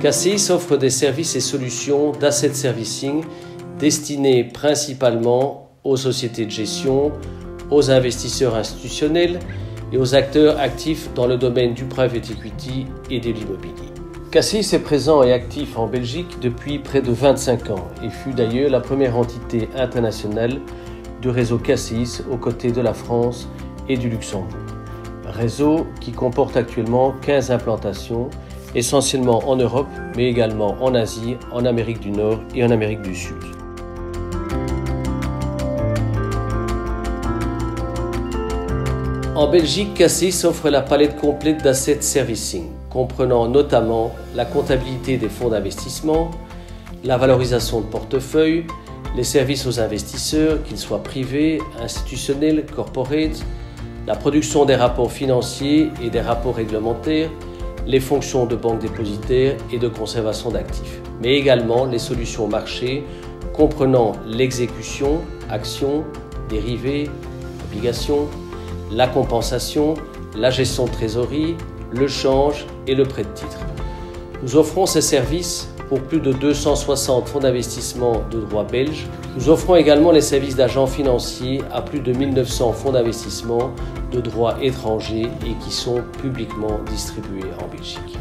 Cassis offre des services et solutions d'asset servicing destinés principalement aux sociétés de gestion, aux investisseurs institutionnels et aux acteurs actifs dans le domaine du private equity et de l'immobilier. Cassis est présent et actif en Belgique depuis près de 25 ans et fut d'ailleurs la première entité internationale du réseau Cassis aux côtés de la France et du Luxembourg. Réseau qui comporte actuellement 15 implantations, essentiellement en Europe, mais également en Asie, en Amérique du Nord et en Amérique du Sud. En Belgique, Cassis offre la palette complète d'asset servicing, comprenant notamment la comptabilité des fonds d'investissement, la valorisation de portefeuille, les services aux investisseurs, qu'ils soient privés, institutionnels, corporate, la production des rapports financiers et des rapports réglementaires, les fonctions de banque dépositaire et de conservation d'actifs, mais également les solutions marché comprenant l'exécution, actions, dérivés, obligations, la compensation, la gestion de trésorerie, le change et le prêt de titre. Nous offrons ces services pour plus de 260 fonds d'investissement de droit belge. Nous offrons également les services d'agents financiers à plus de 1900 fonds d'investissement de droit étranger et qui sont publiquement distribués en Belgique.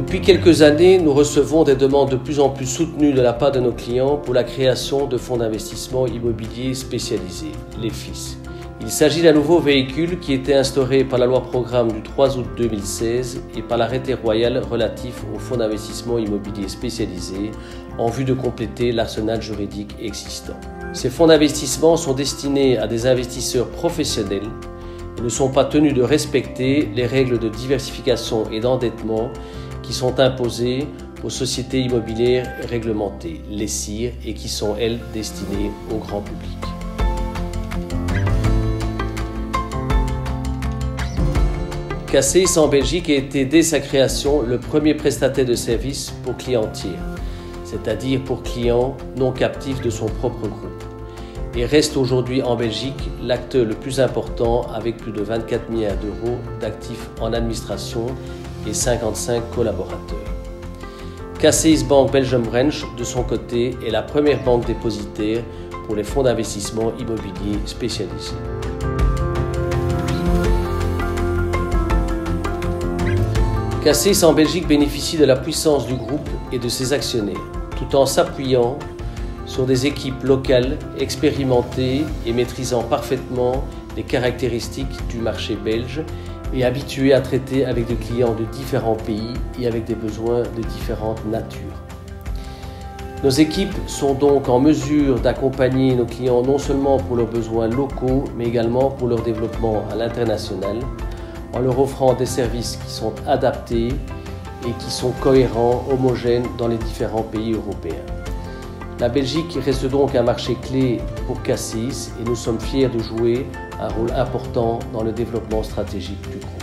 Depuis quelques années, nous recevons des demandes de plus en plus soutenues de la part de nos clients pour la création de fonds d'investissement immobilier spécialisés, les FIS. Il s'agit d'un nouveau véhicule qui était instauré par la loi programme du 3 août 2016 et par l'arrêté royal relatif aux fonds d'investissement immobilier spécialisés en vue de compléter l'arsenal juridique existant. Ces fonds d'investissement sont destinés à des investisseurs professionnels et ne sont pas tenus de respecter les règles de diversification et d'endettement qui sont imposées aux sociétés immobilières réglementées, les SIR, et qui sont, elles, destinées au grand public. Cassis en Belgique a été dès sa création le premier prestataire de services pour clients tiers, c'est-à-dire pour clients non captifs de son propre groupe, et reste aujourd'hui en Belgique l'acteur le plus important avec plus de 24 milliards d'euros d'actifs en administration et 55 collaborateurs. Cassis Bank Belgium Branch, de son côté, est la première banque dépositaire pour les fonds d'investissement immobilier spécialisés. Cassis en Belgique bénéficie de la puissance du groupe et de ses actionnaires, tout en s'appuyant sur des équipes locales expérimentées et maîtrisant parfaitement les caractéristiques du marché belge et habituées à traiter avec des clients de différents pays et avec des besoins de différentes natures. Nos équipes sont donc en mesure d'accompagner nos clients non seulement pour leurs besoins locaux, mais également pour leur développement à l'international, en leur offrant des services qui sont adaptés et qui sont cohérents, homogènes dans les différents pays européens. La Belgique reste donc un marché clé pour Cassis et nous sommes fiers de jouer un rôle important dans le développement stratégique du groupe.